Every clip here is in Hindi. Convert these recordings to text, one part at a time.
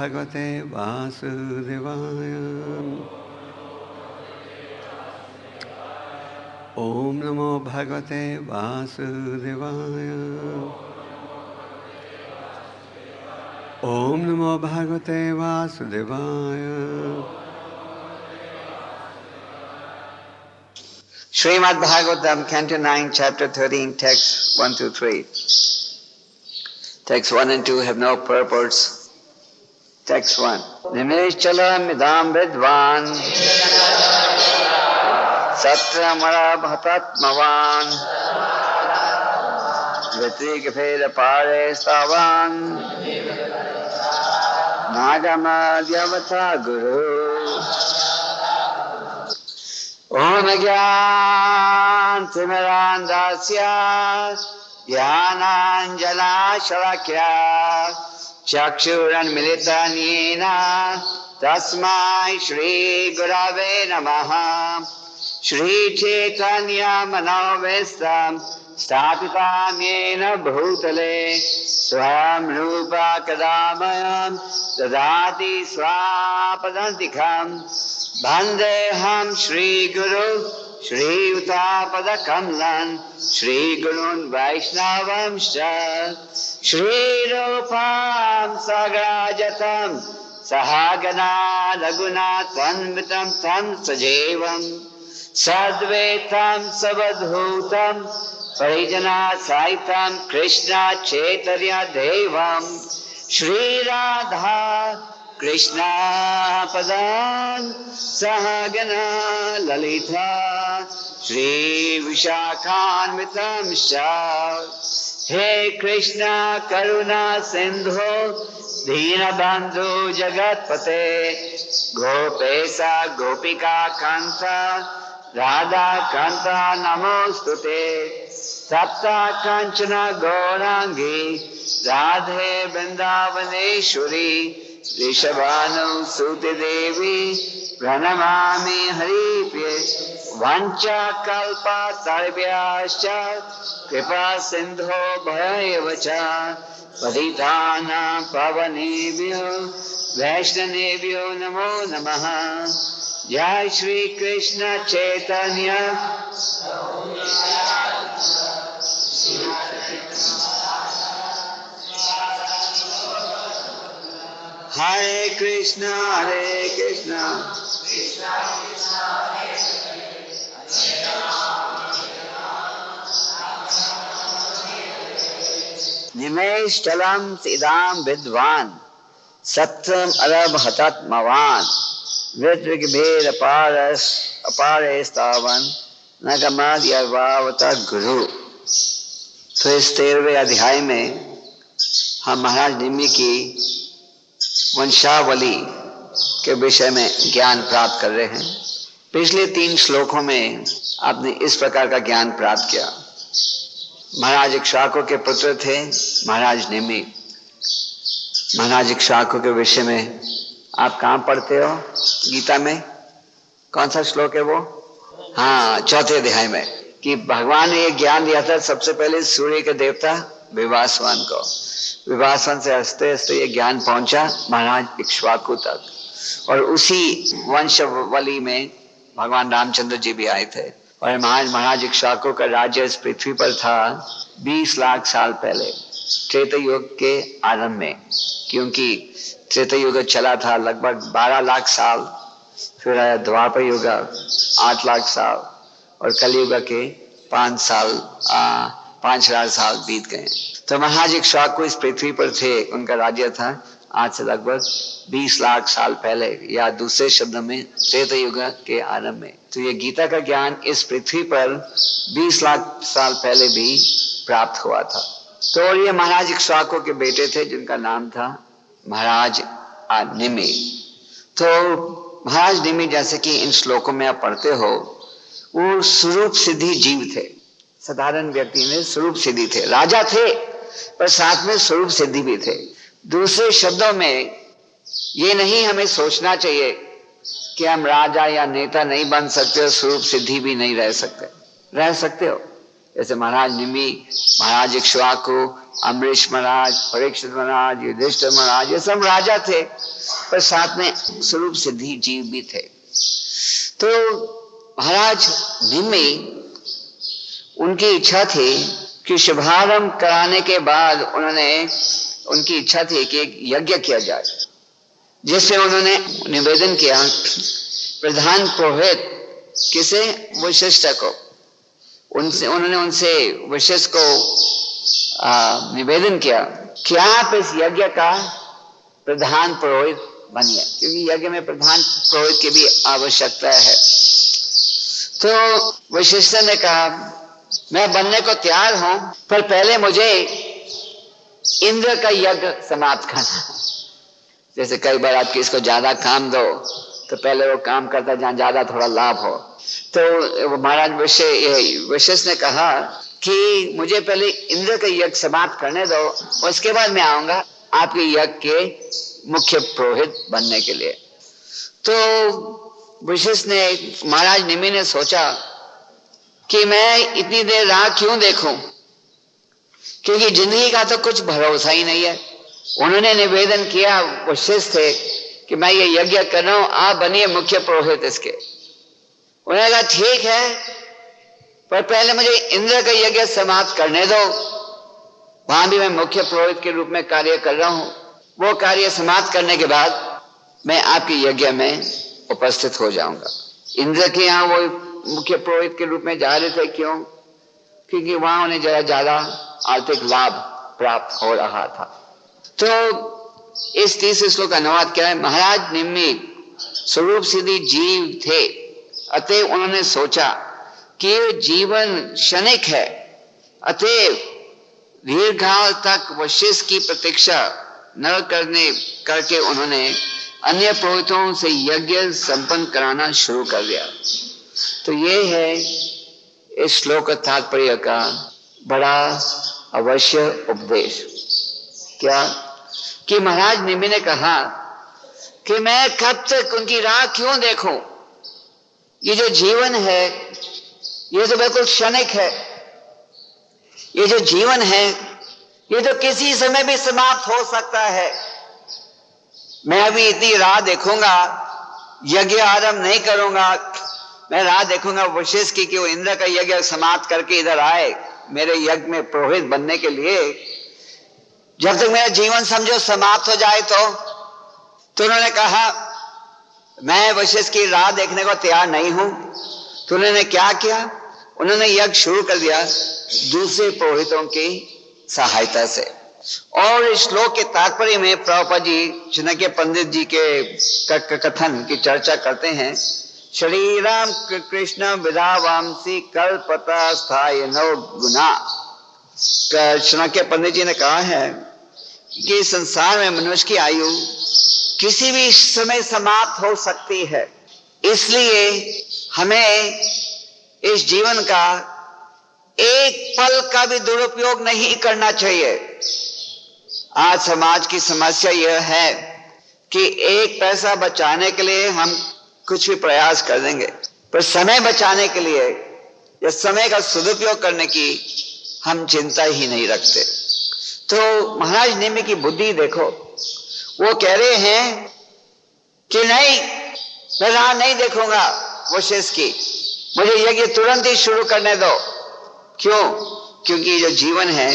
भगवते वासुदेवाय। ओम नमो भगवते वासुदेवाय। ओम नमो भगवते वासुदेवाय। Srimad Bhagavatam, Canto 9, Chapter 13, Texts 1 to 3. Texts 1 and 2 have no purports. Text 1. Nimeshchalam idam vidvan satramara bhatatmavan vitrigapeda parestavan nagamadhyavata guru. Om Gyan Timirandasya Jnananjana Shalakya Chakshuran Militanina Tasmai Shri Gurave Namaha. Shri Chaitanya Manovistam Stapitam Yena Bhutale Swam Rupa Kadamayam Dadati Swapadantikam Vandeham Shri Guru Shri Utapada Kamlan Shri Gurun Vaishnavamscha Shri Rupam Sagrajatam Sahagana Laguna Tanvitam Tam Sajevam Sadvetam Sabadhutam Parijana Saitam Krishna Chaitanya Devam Shri Radha Krishna Padan Sahagana Lalita Shri Vishakhanvitam Shah. He Krishna Karuna Sindhu Deenabandhu Jagatpate Gopesa Gopika Kanta Radha Kanta Namostute Sapta Kanchana Gaurangi Radhe Vrindavaneshwari Rishabhanu Suti Devi Pranamami Haripye Vancha Kalpa Tarvyascha Kripa Sindho Bhayavacha Paditana Pavanebhyo Vaishnavebhyo Namo Namaha. Jai Shri Krishna Chaitanya Hare Krishna, Hare Krishna, Krishna Krishna, Hare Hare. Nimesh Chalam Sidam Vidvan Satram Arab Hatat Mavan Vitrik Bhed Apares Tavan Nagamad Yarvavata Guru. तो इस 13वें अध्याय में हम महाराज निम्मी की वंशावली के विषय में ज्ञान प्राप्त कर रहे हैं। पिछले 3 श्लोकों में आपने इस प्रकार का ज्ञान प्राप्त किया। महाराज इक्ष्वाकु के पुत्र थे महाराज निम्मी। महाराज इक्ष्वाकु के विषय में आप कहाँ पढ़ते हो गीता में? कौन सा श्लोक है वो? हाँ, 4थे अध्याय में, कि भगवान ने ये ज्ञान दिया था सबसे पहले सूर्य के देवता विवासवान को। विवासवान से हंसते हंसते ये ज्ञान पहुंचा महाराज इक्ष्वाकु तक, और उसी वंशावली में भगवान रामचंद्र जी भी आए थे। और महाराज इक्ष्वाकु का राज्य इस पृथ्वी पर था 20 लाख साल पहले, त्रेता युग के आरंभ में, क्योंकि त्रेता युग चला था लगभग 12 लाख साल, फिर आया द्वापर युग 8 लाख साल, और कलयुग के 5,000 साल बीत गए। तो महाराज इक्ष्वाकु इस पृथ्वी पर थे, उनका राज्य था आज से लगभग 20 लाख साल पहले, या दूसरे शब्दों में त्रेता युग के आरंभ में। तो ये गीता का ज्ञान इस पृथ्वी पर 20 लाख साल पहले भी प्राप्त हुआ था। तो ये महाराज इक्ष्वाकु के बेटे थे जिनका नाम था महाराज निमि। तो महाराज निमि, जैसे कि इन श्लोकों में आप पढ़ते हो, वो स्वरूप सिद्धि जीव थे। साधारण व्यक्ति में स्वरूप सिद्धि थे, राजा थे पर साथ में स्वरूप सिद्धि भी थे। दूसरे शब्दों में ये नहीं हमें सोचना चाहिए कि हम राजा या नेता नहीं बन सकते और स्वरूप सिद्धि भी नहीं रह सकते। रह सकते हो, जैसे महाराज निमि, महाराज इक्ष्वाकु, अम्बरीश महाराज, परीक्षित महाराज, युधिष्ठिर महाराज, ये सब राजा थे, पर साथ में स्वरूप सिद्धि जीव भी थे। तो महाराज निमि, उनकी इच्छा थी कि शुभारंभ कराने के बाद उनकी इच्छा थी कि एक यज्ञ किया जाए, जिससे उन्होंने निवेदन किया प्रधान पुरोहित किसे, वशिष्ठ को, उन्होंने उनसे वशिष्ठ को निवेदन किया कि आप इस यज्ञ का प्रधान पुरोहित बनिए, क्योंकि यज्ञ में प्रधान पुरोहित की भी आवश्यकता है। तो वशिष्ठ ने कहा मैं बनने को तैयार हूं, पर पहले मुझे इंद्र का यज्ञ समाप्त करना है। जैसे कई बार आप किसको ज्यादा काम दो तो पहले वो काम करता है जहां ज्यादा थोड़ा लाभ हो। तो महाराज वशिष्ठ ने कहा कि मुझे पहले इंद्र का यज्ञ समाप्त करने दो, उसके बाद मैं आऊंगा आपके यज्ञ के मुख्य पुरोहित बनने के लिए। तो वशिष्ठ ने, महाराज निमि ने सोचा कि मैं इतनी देर राह क्यों देखूं, क्योंकि जिंदगी का तो कुछ भरोसा ही नहीं है। उन्होंने निवेदन किया वशिष्ठ से कि मैं ये यज्ञ कर रहा हूं, आप बनिए मुख्य पुरोहित इसके। उन्होंने कहा ठीक है, पर पहले मुझे इंद्र का यज्ञ समाप्त करने दो, वहां भी मैं मुख्य पुरोहित के रूप में कार्य कर रहा हूं। वो कार्य समाप्त करने के बाद मैं आपके यज्ञ में उपस्थित हो जाऊंगा। इंद्र के यहाँ वो मुख्य पुरोहित के रूप में जा रहे थे, क्यों? क्योंकि वहां उन्हें जरा ज्यादा आर्थिक लाभ प्राप्त हो रहा था। तो इस 30 श्लोक का अनुवाद क्या है? महाराज निमि स्वरूप सिद्धि जीव थे, अतएव उन्होंने सोचा कि जीवन क्षणिक है, अतएव दीर्घकाल तक वशिष्ठ की प्रतीक्षा न करके उन्होंने अन्य पुरोहितों से यज्ञ संपन्न कराना शुरू कर दिया। तो ये है इस श्लोक तात्पर्य का बड़ा अवश्य उपदेश। क्या कि महाराज निमि ने कहा कि मैं कब तक उनकी राह क्यों देखूं, ये जो जीवन है ये तो बिल्कुल क्षणिक है। ये जो जीवन है ये तो किसी समय भी समाप्त हो सकता है। मैं अभी इतनी राह देखूंगा, यज्ञ आरंभ नहीं करूंगा, मैं राह देखूंगा वशिष्ठ की कि वो इंद्र का यज्ञ समाप्त करके इधर आए मेरे यज्ञ में पुरोहित बनने के लिए। जब तक मेरा जीवन समझो समाप्त हो जाए तो उन्होंने कहा मैं वशिष्ठ की राह देखने को तैयार नहीं हूं। तो उन्होंने क्या किया? उन्होंने यज्ञ शुरू कर दिया दूसरे पुरोहितों की सहायता से। और इस श्लोक के तात्पर्य में प्रभुपाद जी चाणक्य पंडित जी के कथन की चर्चा करते हैं। श्री राम कृष्ण विदावांसी कल्पता स्थाय नो गुना। चाणक्य पंडित जी ने कहा है कि संसार में मनुष्य की आयु किसी भी समय समाप्त हो सकती है, इसलिए हमें इस जीवन का एक पल का भी दुरुपयोग नहीं करना चाहिए। आज समाज की समस्या यह है कि एक पैसा बचाने के लिए हम कुछ भी प्रयास कर देंगे, पर समय बचाने के लिए या समय का सदुपयोग करने की हम चिंता ही नहीं रखते। तो महाराज निमि की बुद्धि देखो, वो कह रहे हैं कि नहीं, मैं राह नहीं देखूंगा वशिष्ठ की, मुझे यज्ञ तुरंत ही शुरू करने दो। क्यों? क्योंकि जो जीवन है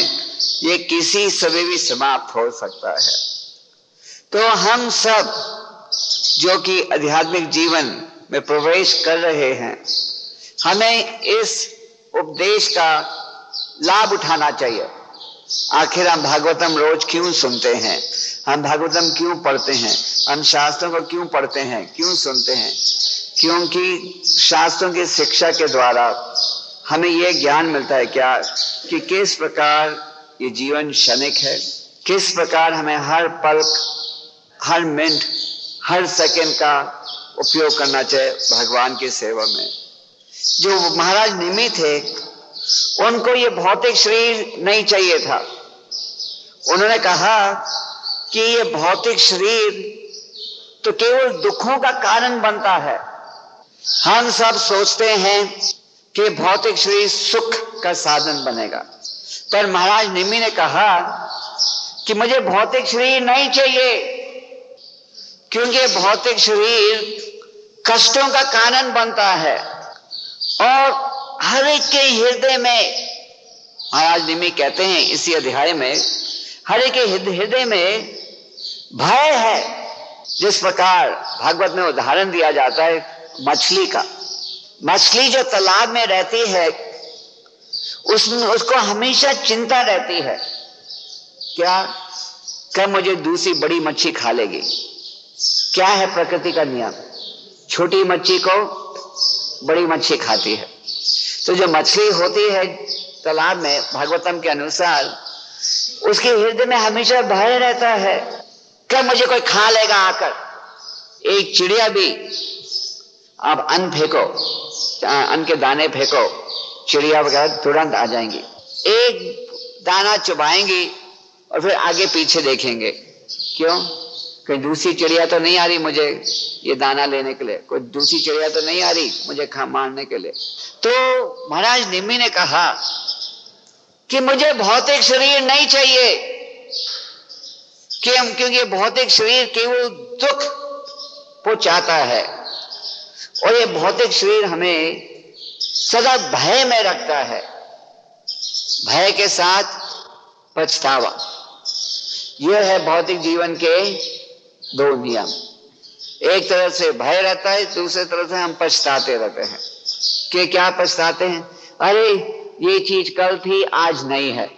ये किसी समय भी समाप्त हो सकता है। तो हम सब जो कि आध्यात्मिक जीवन में प्रवेश कर रहे हैं, हमें इस उपदेश का लाभ उठाना चाहिए। आखिर हम भागवतम रोज क्यों सुनते हैं? हम भागवतम क्यों पढ़ते हैं? हम शास्त्रों को क्यों पढ़ते हैं, क्यों सुनते हैं? क्योंकि शास्त्रों की शिक्षा के द्वारा हमें यह ज्ञान मिलता है क्या कि किस प्रकार ये जीवन क्षणिक है, किस प्रकार हमें हर पल, हर मिनट, हर सेकंड का उपयोग करना चाहिए भगवान की सेवा में। जो महाराज निमि थे उनको ये भौतिक शरीर नहीं चाहिए था। उन्होंने कहा कि ये भौतिक शरीर तो केवल दुखों का कारण बनता है। हम सब सोचते हैं कि भौतिक शरीर सुख का साधन बनेगा। पर महाराज निमि ने कहा कि मुझे भौतिक शरीर नहीं चाहिए, क्योंकि भौतिक शरीर कष्टों का कारण बनता है और हर एक के हृदय में, महाराज निमि कहते हैं इसी अध्याय में, हर एक के हृदय में भय है। जिस प्रकार भागवत में उदाहरण दिया जाता है मछली का, मछली जो तालाब में रहती है उसको हमेशा चिंता रहती है, क्या कब मुझे दूसरी बड़ी मच्छी खा लेगी। क्या है प्रकृति का नियम, छोटी मच्छी को बड़ी मच्छी खाती है। तो जो मछली होती है तालाब में, भागवतम के अनुसार उसके हृदय में हमेशा भय रहता है, कब मुझे कोई खा लेगा आकर। एक चिड़िया भी, आप अन्न फेंको, अन्न के दाने फेंको, चिड़िया वगैरह तुरंत आ जाएंगी, एक दाना चुबाएंगी और फिर आगे पीछे देखेंगे, क्यों, कोई दूसरी चिड़िया तो नहीं आ रही मुझे ये दाना लेने के लिए, कोई दूसरी चिड़िया तो नहीं आ रही मुझे मारने के लिए। तो महाराज निमि ने कहा कि मुझे भौतिक शरीर नहीं चाहिए, क्योंकि भौतिक शरीर केवल दुख पहुंचाता है और ये भौतिक शरीर हमें सदा भय में रखता है, भय के साथ पछतावा। यह है भौतिक जीवन के दो नियम। एक तरफ से भय रहता है, दूसरी तरफ से हम पछताते रहते हैं। कि क्या पछताते हैं, अरे ये चीज कल थी आज नहीं है।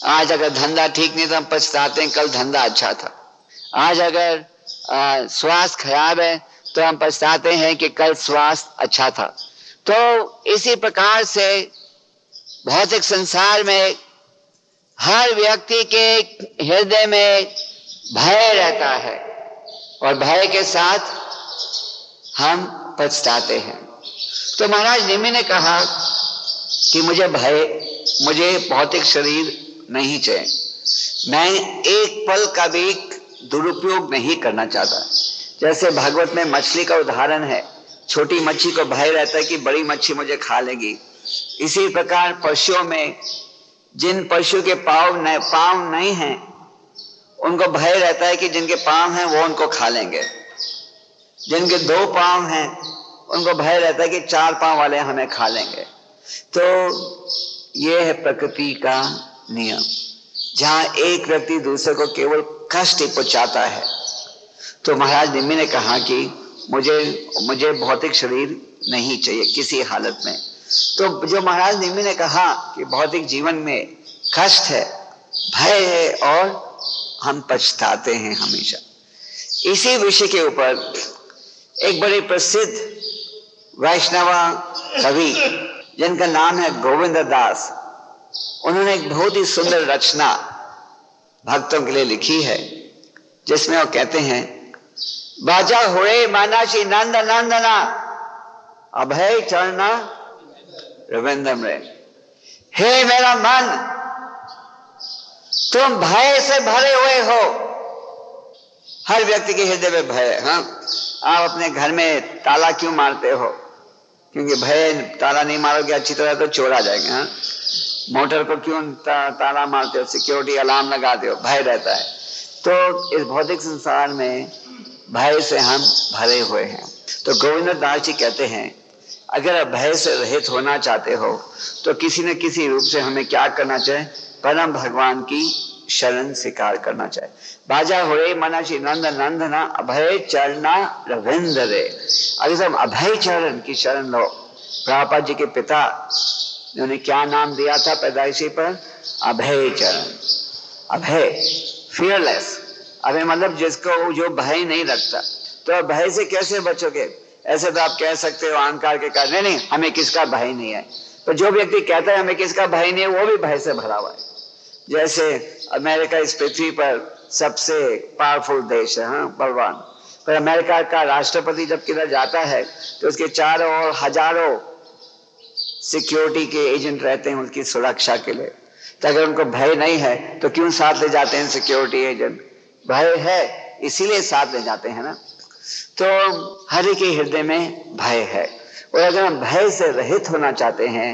आज अगर धंधा ठीक नहीं तो हम पछताते हैं कल धंधा अच्छा था। आज अगर स्वास्थ्य खराब है तो हम पछताते हैं कि कल स्वास्थ्य अच्छा था। तो इसी प्रकार से भौतिक संसार में हर व्यक्ति के हृदय में भय रहता है और भय के साथ हम पछताते हैं। तो महाराज निमि ने कहा कि मुझे भौतिक शरीर नहीं चाहिए, मैं एक पल का भी दुरुपयोग नहीं करना चाहता। जैसे भागवत में मछली का उदाहरण है, छोटी मच्छी को भय रहता है कि बड़ी मच्छी मुझे खा लेगी। इसी प्रकार पशुओं में जिन पशु के पाँव नहीं हैं उनको भय रहता है कि जिनके पाँव हैं वो उनको खा लेंगे। जिनके 2 पाँव हैं उनको भय रहता है कि 4 पाँव वाले हमें खा लेंगे। तो ये है प्रकृति का नियम, जहां एक व्यक्ति दूसरे को केवल कष्ट ही पहुंचाता है। तो महाराज निमि ने कहा कि मुझे भौतिक शरीर नहीं चाहिए किसी हालत में। तो जो महाराज निमि ने कहा कि भौतिक जीवन में कष्ट है, भय है और हम पछताते हैं हमेशा, इसी विषय के ऊपर एक बड़े प्रसिद्ध वैष्णव कवि जिनका नाम है गोविंद दास, उन्होंने एक बहुत ही सुंदर रचना भक्तों के लिए लिखी है, जिसमें वो कहते हैं, बाजा होए मानाशी नंद नंदना अभय चरणा रविंद्रम रे। हे मेरा मन, तुम भय से भरे हुए हो। हर व्यक्ति के हृदय में भय है। हाँ, आप अपने घर में ताला क्यों मारते हो? क्योंकि भय, ताला नहीं मारोगे अच्छी तरह तो चोर आ जाएंगे। हाँ, मोटर को क्यों ताला मारते हो? सिक्योरिटी अलार्म लगाते हो, भय रहता है। तो इस भौतिक संसार में भय से हम भरे हुए हैं। तो गोविंद दास जी कहते हैं, अगर आप भय से रहित होना चाहते हो तो किसी न किसी रूप से हमें क्या करना चाहिए? परम भगवान की शरण स्वीकार करना चाहिए। बाजा होरे मना श्री नंद नंदना अभय चरणा रविंद्र रे। अगर हम अभय चरण की शरण लो, प्रभुपाद जी के पिता ने उन्हें क्या नाम दिया था पैदाइशी पर? अभय चरण। अभय, फियरलेस। अभय मतलब जिसको जो भय नहीं रखता। तो भय से कैसे बचोगे? ऐसे तो आप कह सकते हो अहंकार के कारण, नहीं हमें किसका भय नहीं है। तो जो व्यक्ति कहता है हमें किसका भय नहीं है, वो भी भय से भरा हुआ है। जैसे अमेरिका इस पृथ्वी पर सबसे पावरफुल देश है, हाँ, बलवान। पर अमेरिका का राष्ट्रपति जब किधर जाता है तो उसके चारों ओर हजारों सिक्योरिटी के एजेंट रहते हैं उसकी सुरक्षा के लिए। तो अगर उनको भय नहीं है तो क्यों साथ ले जाते हैं सिक्योरिटी एजेंट? भय है इसीलिए साथ ले जाते हैं ना। तो हर एक के हृदय में भय है, और अगर हम भय से रहित होना चाहते हैं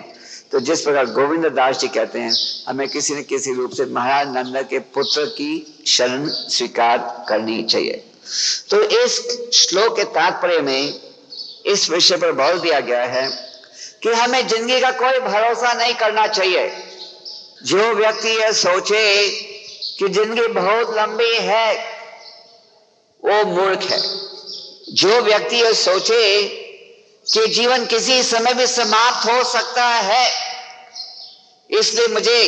तो जिस प्रकार गोविंद दास जी कहते हैं, हमें किसी न किसी रूप से महाराज नंद के पुत्र की शरण स्वीकार करनी चाहिए। तो इस श्लोक के तात्पर्य में इस विषय पर बल दिया गया है कि हमें जिंदगी का कोई भरोसा नहीं करना चाहिए। जो व्यक्ति यह सोचे कि जिंदगी बहुत लंबी है, वो मूर्ख है। जो व्यक्ति यह सोचे कि जीवन किसी समय भी समाप्त हो सकता है, इसलिए मुझे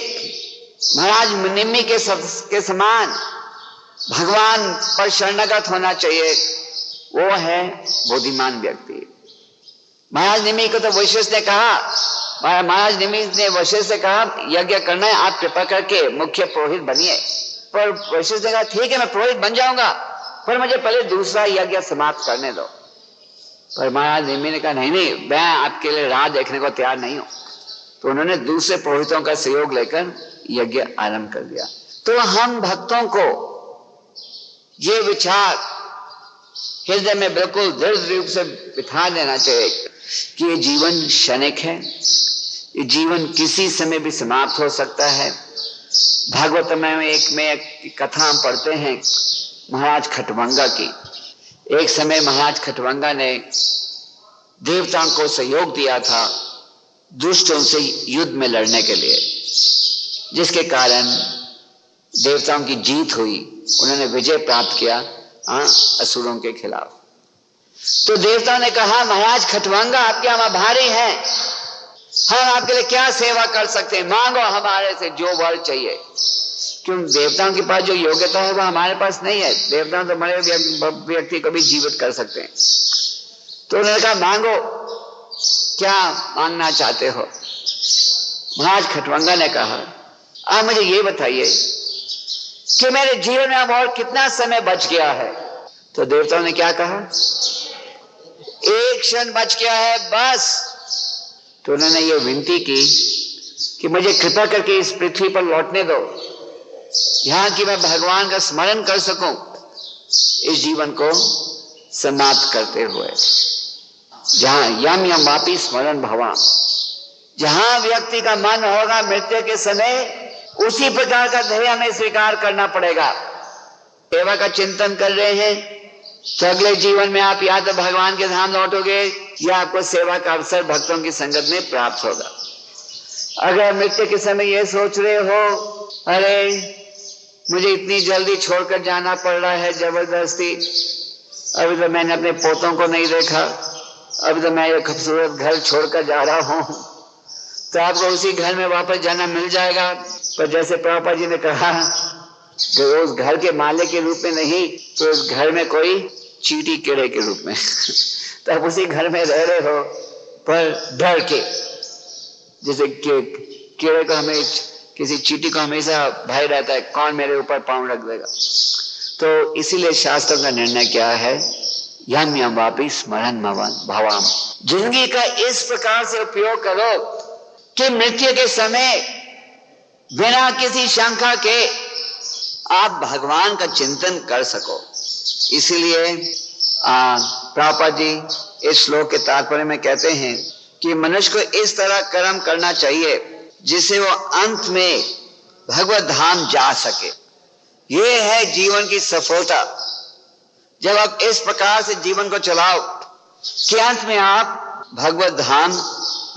महाराज निम्मी के समान भगवान पर शरणागत होना चाहिए, वो है बुद्धिमान व्यक्ति। महाराज निम्मी को तो वशिष्ठ ने कहा, महाराज निम्मी ने वशिष्ठ से कहा यज्ञ करना है, आप कृपा करके मुख्य पुरोहित बनिए। पर वशिष्ठ ने कहा ठीक है मैं पुरोहित बन जाऊंगा, पर मुझे पहले दूसरा यज्ञ समाप्त करने दो। पर महाराज निम्मी ने कहा नहीं नहीं, मैं आपके लिए राह देखने को तैयार नहीं हूं। तो उन्होंने दूसरे पुरोहितों का सहयोग लेकर यज्ञ आरंभ कर दिया। तो हम भक्तों को ये विचार हृदय में बिल्कुल दृढ़ रूप से बिठा देना चाहिए कि ये जीवन क्षणिक है, ये जीवन किसी समय भी समाप्त हो सकता है। भागवत में एक कथा हम पढ़ते हैं महाराज खटवंगा की। एक समय महाराज खटवंगा ने देवताओं को सहयोग दिया था दुष्टों से युद्ध में लड़ने के लिए, जिसके कारण देवताओं की जीत हुई, उन्होंने विजय प्राप्त किया असुरों के खिलाफ। तो देवताओं ने कहा महाराज खटवंगा आपके हम आभारी हैं, हम आपके लिए क्या सेवा कर सकते हैं, मांगो हमारे से जो वर चाहिए। क्यों देवताओं के पास जो योग्यता है वो हमारे पास नहीं है। देवता तो मरे व्यक्ति को भी जीवित कर सकते हैं। तो उन्होंने कहा मांगो, क्या मांगना चाहते हो। महाराज खटवंगा ने कहा आप मुझे ये बताइए कि मेरे जीवन में अब और कितना समय बच गया है। तो देवताओं ने क्या कहा, एक क्षण बच गया है बस। तो उन्होंने ये विनती की कि मुझे कृपा करके इस पृथ्वी पर लौटने दो, यहां कि मैं भगवान का स्मरण कर सकूं इस जीवन को समाप्त करते हुए। जहां यम यम वापी स्मरण भवा, जहां व्यक्ति का मन होगा मृत्यु के समय, उसी प्रकार का ध्येय हमें स्वीकार करना पड़ेगा। सेवा का चिंतन कर रहे हैं तो अगले जीवन में आप या तो भगवान के धाम लौटोगे या आपको सेवा का अवसर भक्तों की संगत में प्राप्त होगा। अगर मृत्यु के समय ये सोच रहे हो अरे मुझे इतनी जल्दी छोड़कर जाना पड़ रहा है जबरदस्ती, अभी तो मैंने अपने पोतों को नहीं देखा, अभी तो मैं ये खूबसूरत घर छोड़कर जा रहा हूं, तो आपको उसी घर में वापस जाना मिल जाएगा। पर जैसे प्रभुपाद जी ने कहा कि उस घर के मालिक के रूप में नहीं, तो उस घर में कोई चींटी कीड़े के रूप में तो आप उसी घर में रह रहे हो पर डर के, जैसे कीड़े को हमें किसी चींटी को हमेशा भय रहता है कौन मेरे ऊपर पांव रख देगा। तो इसीलिए शास्त्रों का निर्णय क्या है, यम यम वापी स्मरण भवाम। जिंदगी का इस प्रकार से उपयोग करो कि मृत्यु के समय बिना किसी शंका के आप भगवान का चिंतन कर सको। इसीलिए प्रभुपाद जी इस श्लोक के तात्पर्य में कहते हैं कि मनुष्य को इस तरह कर्म करना चाहिए जिससे वो अंत में भगवत धाम जा सके। ये है जीवन की सफलता। जब आप इस प्रकार से जीवन को चलाओ कि अंत में आप भगवत धाम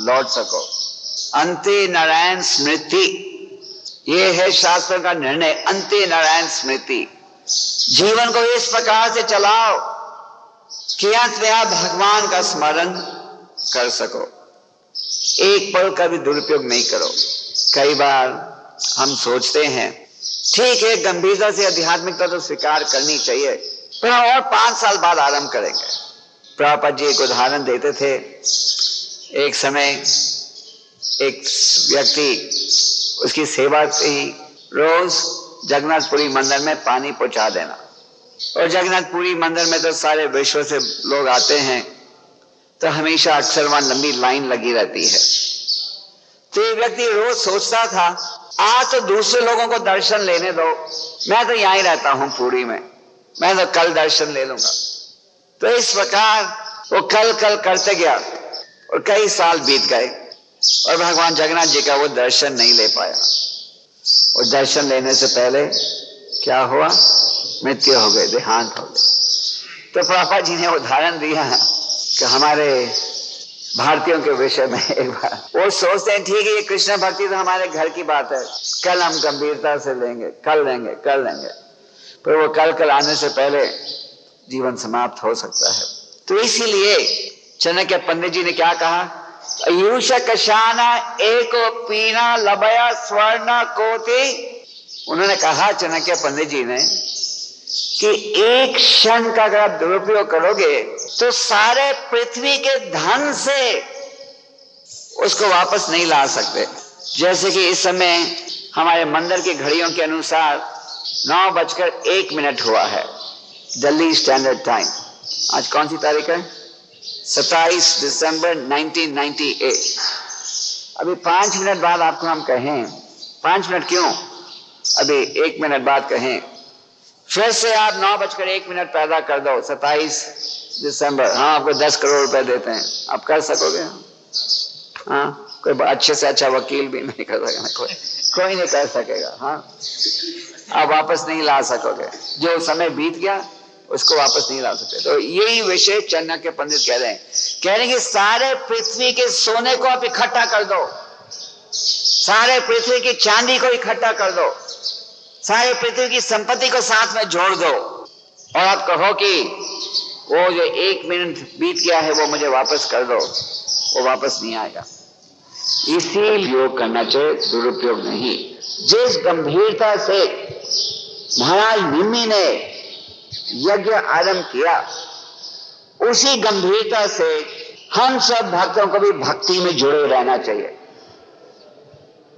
लौट सको। अंते नारायण स्मृति, ये है शास्त्र का निर्णय, अंते नारायण स्मृति। जीवन को इस प्रकार से चलाओ कि अंत में आप भगवान का स्मरण कर सको। एक पल का भी दुरुपयोग नहीं करो। कई बार हम सोचते हैं ठीक है गंभीरता से आध्यात्मिकता तो स्वीकार करनी चाहिए, पर और 5 साल बाद आरंभ करेंगे। प्रभुपाद जी एक उदाहरण देते थे। एक समय एक व्यक्ति उसकी सेवा से ही रोज जगन्नाथपुरी मंदिर में पानी पहुंचा देना, और जगन्नाथपुरी मंदिर में तो सारे विश्व से लोग आते हैं, तो हमेशा अक्सर वहां लंबी लाइन लगी रहती है। तो ये व्यक्ति रोज सोचता था आज तो दूसरे लोगों को दर्शन लेने दो, मैं तो यहीं रहता हूं पुरी में, मैं तो कल दर्शन ले लूंगा। तो इस प्रकार वो कल करते गया और कई साल बीत गए। और भगवान जगन्नाथ जी का वो दर्शन नहीं ले पाया। और दर्शन लेने से पहले क्या हुआ? मृत्यु हो गई, देहांत हो गई। तो प्रभुपाद जी ने उदाहरण दिया कि हमारे भारतीयों के विषय में एक बार वो सोचते हैं ठीक है ये कृष्ण भक्ति तो हमारे घर की बात है, कल हम गंभीरता से लेंगे, कल लेंगे, पर वो कल आने से पहले जीवन समाप्त हो सकता है। तो इसीलिए चाणक्य पंडित जी ने क्या कहा? आयुष कशाना एको पीना लभया स्वर्ण कोटि। उन्होंने कहा चाणक्य पंडित जी ने कि एक क्षण का अगर आप दुरुपयोग करोगे तो सारे पृथ्वी के धन से उसको वापस नहीं ला सकते। जैसे कि इस समय हमारे मंदिर की घड़ियों के अनुसार 9:01 हुआ है, दिल्ली स्टैंडर्ड टाइम। आज कौन सी तारीख है? 27 दिसंबर 1998। अभी 5 मिनट बाद आपको हम कहें, 5 मिनट क्यों, अभी 1 मिनट बाद कहें फिर से आप 9:01 पैदा कर दो 27 दिसंबर, हाँ आपको 10 करोड़ रुपए देते हैं, आप कर सकोगे? हाँ, कोई अच्छे से अच्छा वकील भी नहीं कर सकेगा, कोई नहीं कर सकेगा। हाँ, आप वापस नहीं ला सकोगे, जो समय बीत गया उसको वापस नहीं ला सकते। तो यही विषय चाणक्य पंडित कह रहे हैं कि सारे पृथ्वी के सोने को आप इकट्ठा कर दो, सारे पृथ्वी की चांदी को इकट्ठा कर दो, सारे पृथ्वी की संपत्ति को साथ में जोड़ दो और आप कहो कि वो जो 1 मिनट बीत गया है वो मुझे वापस कर दो, वो वापस नहीं आएगा। इसी उपयोग करना चाहिए, दुरुपयोग नहीं। जिस गंभीरता से महाराज निमि ने यज्ञ आरंभ किया, उसी गंभीरता से हम सब भक्तों को भी भक्ति में जुड़े रहना चाहिए।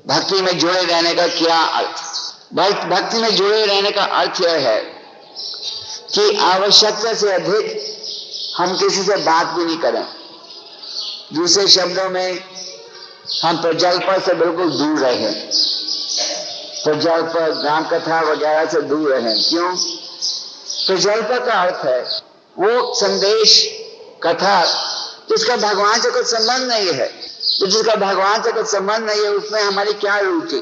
भक्ति में जुड़े रहने का क्या अर्थ? भक्ति में जुड़े रहने का अर्थ यह है कि आवश्यकता से अधिक हम किसी से बात भी नहीं करें। दूसरे शब्दों में हम प्रजल्प से बिल्कुल दूर रहें, प्रजल्प ग्राम कथा वगैरह से दूर रहें। क्यों? प्रजल्प का अर्थ है वो संदेश कथा जिसका भगवान से कुछ संबंध नहीं है। तो जिसका भगवान से कुछ संबंध नहीं है उसमें हमारी क्या रुचि?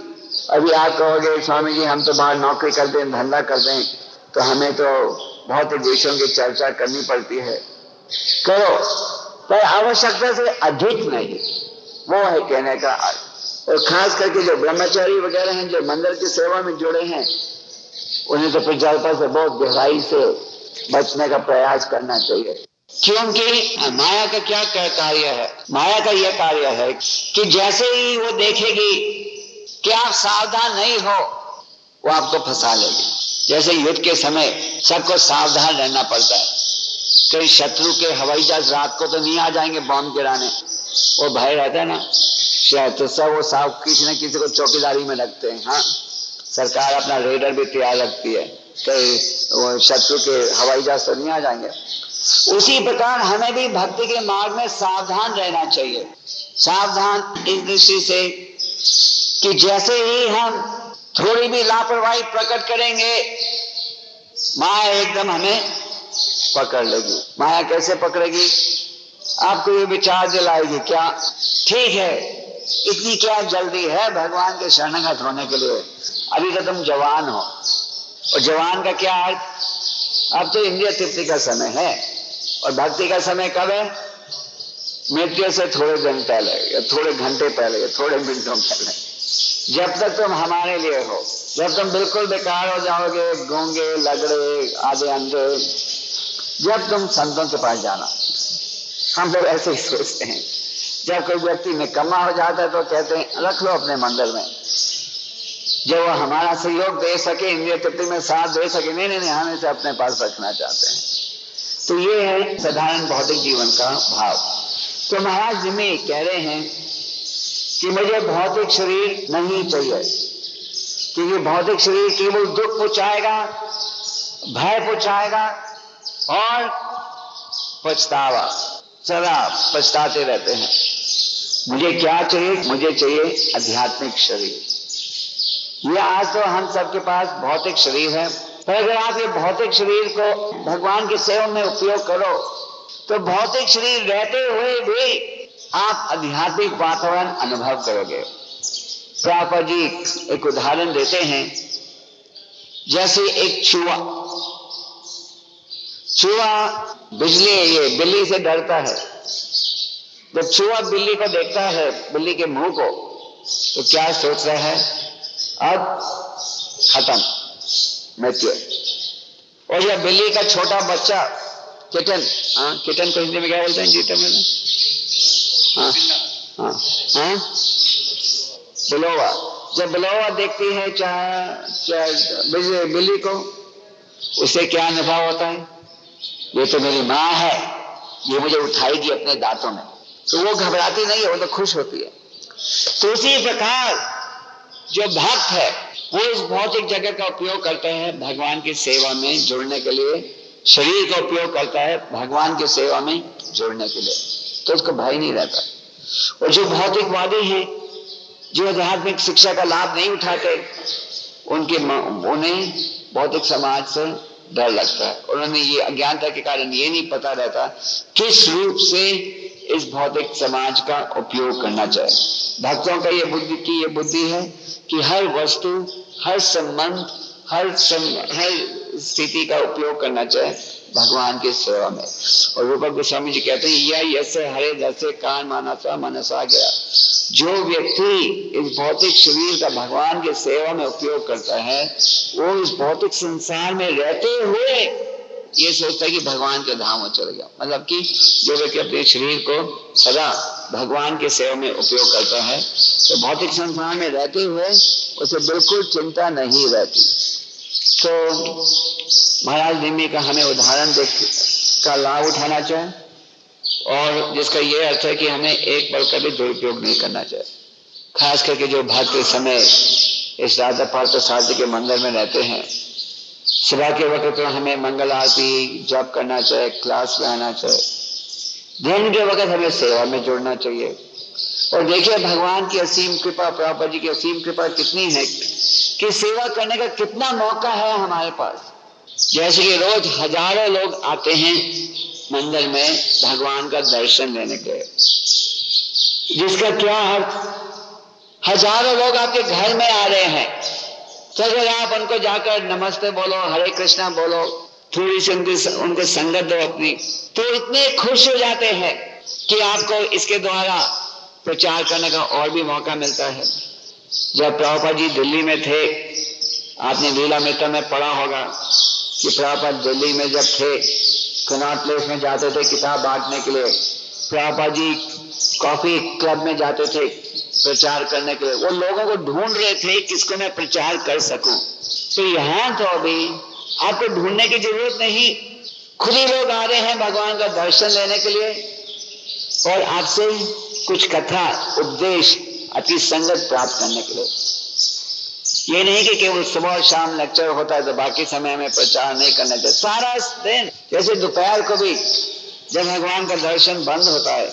अभी आप कहोगे स्वामी जी हम तो बाहर नौकरी करते हैं, धंधा करते हैं, तो हमें तो बहुत विषयों की चर्चा करनी पड़ती है। करो, पर आवश्यकता से अधिक नहीं, वो है कहने का अर्थ। और खास करके जो ब्रह्मचारी वगैरह हैं, जो मंदिर की सेवा में जुड़े हैं, उन्हें तो प्रजल्प से बहुत गहराई से बचने का प्रयास करना चाहिए। क्योंकि माया का क्या कार्य है? माया का यह कार्य है कि जैसे ही वो देखेगी कि आप सावधान नहीं हो, वो आपको फंसा लेगी। जैसे युद्ध के समय सबको सावधान रहना पड़ता है, कहीं शत्रु के हवाई जहाज रात को तो नहीं आ जाएंगे बॉम्ब गिराने, वो भय रहता है ना शायद, तो सब वो किसी न किसी को चौकीदारी में रखते हैं। हाँ, सरकार अपना रेडर भी तैयार रखती है, कहीं वो शत्रु के हवाई जहाज तो नहीं आ जाएंगे। उसी प्रकार हमें भी भक्ति के मार्ग में सावधान रहना चाहिए। सावधान इस दृष्टि से कि जैसे ही हम थोड़ी भी लापरवाही प्रकट करेंगे, माया एकदम हमें पकड़ लेगी। माया कैसे पकड़ेगी? आपको ये विचार दिलाएगी, क्या ठीक है, इतनी क्या जल्दी है भगवान के शरणागत होने के लिए? अभी तो तुम जवान हो। और जवान का क्या अर्थ? अब तो इंद्रिय तृप्ति का समय है, और भक्ति का समय कब है? मृत्यु से थोड़े दिन पहले, या थोड़े घंटे पहले, या थोड़े मिनटों पहले। जब तक तुम हमारे लिए हो, जब तुम बिल्कुल बेकार हो जाओगे, गूंगे, लगड़े, आधे अंधे, जब तुम संतों के पास जाना। हम लोग ऐसे ही सोचते हैं, जब कोई व्यक्ति निकम्मा हो जाता है तो कहते हैं रख लो अपने मंदिर में, जब वो हमारा सहयोग दे सके, इंद्रिय तृप्ति में साथ दे सके, नहीं, हम इसे अपने पास रखना चाहते हैं। तो ये है साधारण भौतिक जीवन का भाव। तो महाराज निमि कह रहे हैं कि मुझे भौतिक शरीर नहीं चाहिए, क्योंकि भौतिक शरीर केवल दुख पहुंचाएगा, भय पहुंचाएगा और पछतावा, सदा पछताते रहते हैं। मुझे क्या चाहिए? मुझे चाहिए आध्यात्मिक शरीर। ये आज तो हम सबके पास भौतिक शरीर है, पर अगर आप ये भौतिक शरीर को भगवान की सेवा में उपयोग करो तो भौतिक शरीर रहते हुए भी आप आध्यात्मिक वातावरण अनुभव करोगे। प्रभुपाद जी एक उदाहरण देते हैं, जैसे एक चूहा बिल्ली से डरता है। जब चूहा बिल्ली को देखता है, बिल्ली के मुंह को, तो क्या सोच रहा है, अब खत्म, मृत्यु। और यह बिल्ली का छोटा बच्चा किटन, किटन को हिंदी में क्या बोलते हैं जीते में? बिलोवा। जब बिलोवा देखती है बिल्ली को, उसे क्या अनुभव होता है, ये तो मेरी माँ है, ये मुझे उठाएगी अपने दांतों में। तो वो घबराती नहीं है, वो तो खुश होती है। तो उसी प्रकार जो भक्त है वो इस भौतिक जगत का उपयोग करते हैं भगवान की सेवा में जुड़ने के लिए, शरीर का उपयोग करता है भगवान की सेवा में जुड़ने के लिए, तो उसको भय नहीं रहता। और जो भौतिकवादी हैं, जो आध्यात्मिक शिक्षा का लाभ नहीं उठाते, उन्हें भौतिक समाज से डर लगता है, और उन्हें ये अज्ञानता के कारण ये नहीं पता रहता किस रूप से इस भौतिक समाज का उपयोग करना चाहिए। भक्तों का ये बुद्धि है कि हर वस्तु, हर संबंध, हर स्थिति का उपयोग करना चाहिए भगवान की सेवा में। और रूपा गोस्वामी जी कहते हैं, यह यसे हरे दसे कान मानसा मनसा गया। जो व्यक्ति इस भौतिक शरीर का भगवान की सेवा में उपयोग करता है, वो इस भौतिक संसार में रहते हुए ये सोचता है कि भगवान के धाम में चले गया। मतलब कि जो व्यक्ति अपने शरीर को सदा भगवान की सेवा में उपयोग करता है, तो भौतिक संसार में रहते हुए उसे बिल्कुल चिंता नहीं रहती। तो महाराज निम्मी का हमें उदाहरण देख का लाभ उठाना चाहिए, और जिसका ये अर्थ है कि हमें एक पल का भी दुरुपयोग नहीं करना चाहिए। खास करके जो भक्त इस समय इस राधा पार्थ सारथी के मंदिर में रहते हैं, सुबह के वक्त तो हमें मंगल आरती जप करना चाहिए, क्लास में आना चाहिए। दिन के वक्त हमें सेवा में जुड़ना चाहिए। और देखिए भगवान की असीम कृपा, प्रभुपाद जी की असीम कृपा कितनी है कि सेवा करने का कितना मौका है हमारे पास। जैसे कि रोज हजारों लोग आते हैं मंदिर में भगवान का दर्शन लेने के, जिसका क्या अर्थ, हजारों लोग आपके घर में आ रहे हैं, तो अगर आप उनको जाकर नमस्ते बोलो, हरे कृष्णा बोलो, थोड़ी सी उनको संगत दो अपनी, तो इतने खुश हो जाते हैं कि आपको इसके द्वारा प्रचार करने का और भी मौका मिलता है। जब प्रभुपाद जी दिल्ली में थे, आपने लीला मित्र में पढ़ा होगा कि प्रभुपाद दिल्ली में जब थे, कनॉट प्लेस में जाते थे किताब बांटने के लिए, प्रभुपाद जी कॉफी क्लब में जाते थे प्रचार करने के लिए। वो लोगों को ढूंढ रहे थे किसको मैं प्रचार कर सकूं। तो यहाँ तो अभी आपको ढूंढने की जरूरत नहीं, खुद ही लोग आ रहे हैं भगवान का दर्शन लेने के लिए, और आपसे कुछ कथा उपदेश अपनी संगत प्राप्त करने के लिए। ये नहीं कि केवल सुबह और शाम लेक्चर होता है तो बाकी समय में प्रचार नहीं करना चाहिए। सारा दिन, जैसे दोपहर को भी जब भगवान का दर्शन बंद होता है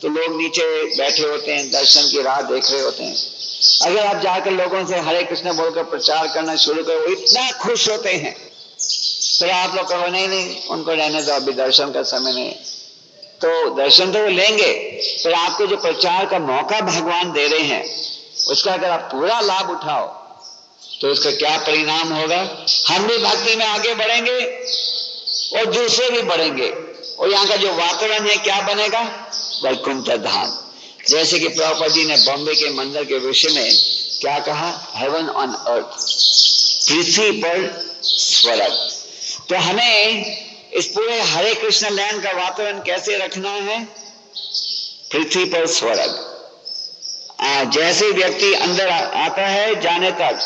तो लोग नीचे बैठे होते हैं, दर्शन की राह देख रहे होते हैं। अगर आप जाकर लोगों से हरे कृष्ण बोलकर प्रचार करना शुरू करो, वो इतना खुश होते हैं। फिर आप लोग कहो नहीं उनको रहने दो, अभी दर्शन का समय नहीं। तो दर्शन तो वो लेंगे, फिर आपको जो प्रचार का मौका भगवान दे रहे हैं उसका अगर आप पूरा लाभ उठाओ तो उसका क्या परिणाम होगा। हम भी भक्ति में आगे बढ़ेंगे और दूसरे भी बढ़ेंगे, और यहाँ का जो वातावरण है क्या बनेगा, वैकुंठ धाम। जैसे कि प्रभुपाद जी ने बॉम्बे के मंदिर के विषय में क्या कहा, हेवन ऑन अर्थ, पृथ्वी पर स्वर्ग। तो हमें इस पूरे हरे कृष्ण लैंड का वातावरण कैसे रखना है, पृथ्वी पर स्वर्ग। जैसे व्यक्ति अंदर आता है जाने तक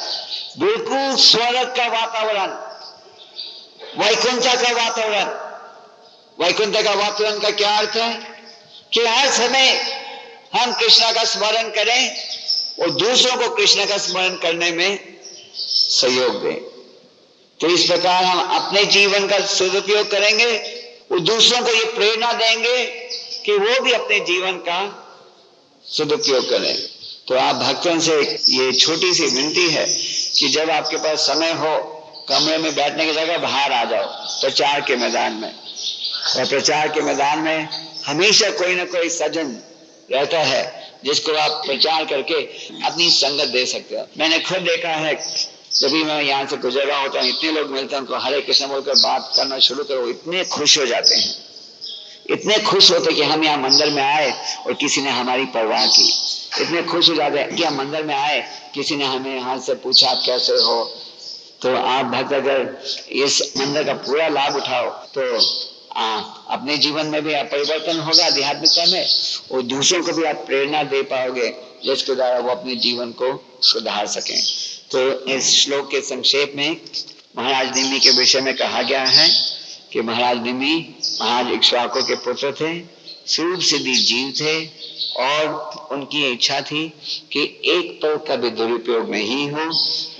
बिल्कुल स्वर्ग का वातावरण, वैकुंठ का वातावरण। वैकुंठ का वातावरण का क्या अर्थ है कि हर समय हम कृष्ण का स्मरण करें और दूसरों को कृष्ण का स्मरण करने में सहयोग दें। तो इस प्रकार हम अपने जीवन का सदुपयोग करेंगे और दूसरों को ये प्रेरणा देंगे कि वो भी अपने जीवन का सदुपयोग करें। तो आप भक्तों से ये छोटी सी विनती है कि जब आपके पास समय हो, कमरे में बैठने की जगह बाहर आ जाओ प्रचार के मैदान में। और प्रचार के मैदान में हमेशा कोई ना कोई सज्जन रहता है जिसको आप प्रचार करके अपनी संगत दे सकते हो। मैंने खुद देखा है, जब भी मैं यहाँ से गुजर रहा होता हूँ, इतने लोग मिलते हैं, उनको हरे कृष्ण बोलकर बात करना शुरू करो, इतने खुश हो जाते हैं, इतने खुश होते कि हम यहाँ मंदिर में आए और किसी ने हमारी परवाह की। इतने खुश हो जाते हैं कि हम मंदिर में आए, किसी ने हमें यहाँ से पूछा आप कैसे हो। तो आप भक्त अगर इस मंदिर का पूरा लाभ उठाओ तो अपने जीवन में भी परिवर्तन होगा आध्यात्मिकता में, और दूसरों को भी आप प्रेरणा दे पाओगे जिसके द्वारा वो अपने जीवन को सुधार सकें। तो इस श्लोक के संक्षेप में महाराज निमि के विषय में कहा गया है कि महाराज निमि महाराज इक्ष्वाकु के पुत्र थे, स्वरूप सिद्धि जीव थे, और उनकी इच्छा थी कि एक पल का भी दुरुपयोग नहीं हो।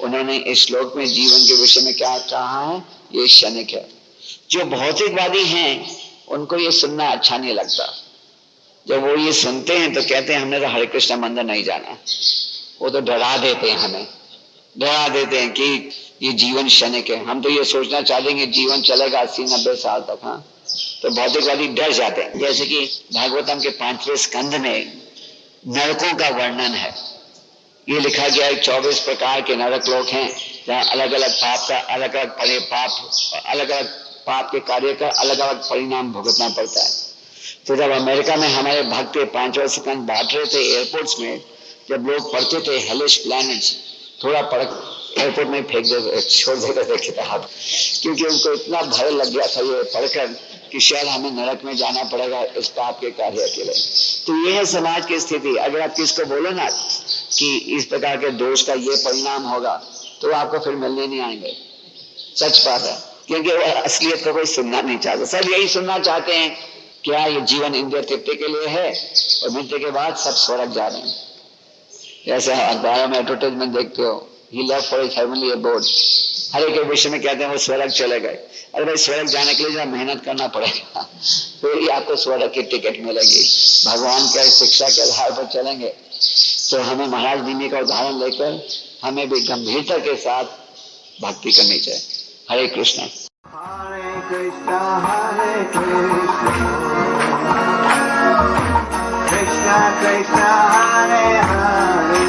उन्होंने इस श्लोक में जीवन के विषय में क्या कहा है, ये क्षणिक है। जो भौतिकवादी हैं उनको ये सुनना अच्छा नहीं लगता। जब वो ये सुनते हैं तो कहते हैं हमने तो हरे कृष्ण मंदिर नहीं जाना। वो तो डरा देते हैं, हमें डरा देते हैं कि ये जीवन क्षणिक है। हम तो ये सोचना चाहते हैं जीवन चलेगा 80-90 साल तक। हाँ, तो भौतिकवादी डर जाते हैं। जैसे कि भागवतम के 5वें स्कंध में नरकों का वर्णन है। ये लिखा गया है 24 प्रकार के नरक लोक हैं, जहाँ अलग अलग पाप का अलग अलग पाप के कार्य का अलग अलग परिणाम भुगतना पड़ता है। तो जब अमेरिका में हमारे भक्त 5वां स्कंध बांट रहे थे एयरपोर्ट्स में, जब लोग पढ़ते थे हेलिश प्लैनेट्स, थोड़ा पढ़ एयरपोर्ट में फेंक देते, छोड़ देते थे किताब, क्योंकि उनको इतना भय लग गया था ये पढ़कर कि शायद हमें नरक में जाना पड़ेगा इस पाप के कार्य के लिए। तो ये है समाज की स्थिति। अगर आप किसको बोलो ना कि इस प्रकार के दोष का ये परिणाम होगा, तो आपको फिर मिलने नहीं आएंगे। सच बात है, क्योंकि वो असलियत को कोई सुनना नहीं चाहता। सब यही सुनना चाहते हैं क्या ये जीवन इंद्रिय तृप्ति के लिए है और मृत्यु के बाद सब स्वर्ग जा रहे हैं। जैसे अखबारों में एडवर्टाइजमेंट देखते हो, ही left for his heavenly abode, हर एक के विषय में कहते हैं वो स्वर्ग चले गए। अरे भाई, स्वर्ग जाने के लिए जरा मेहनत करना पड़ेगा, फिर ही आपको स्वर्ग की टिकट मिलेगी। भगवान के शिक्षा के आधार पर चलेंगे। तो हमें महाराज निमि का उदाहरण लेकर हमें भी गंभीरता के साथ भक्ति करनी चाहिए। हरे कृष्णा। हरे कृष्णा हरे कृष्णा कृष्णा कृष्णा हरे हरे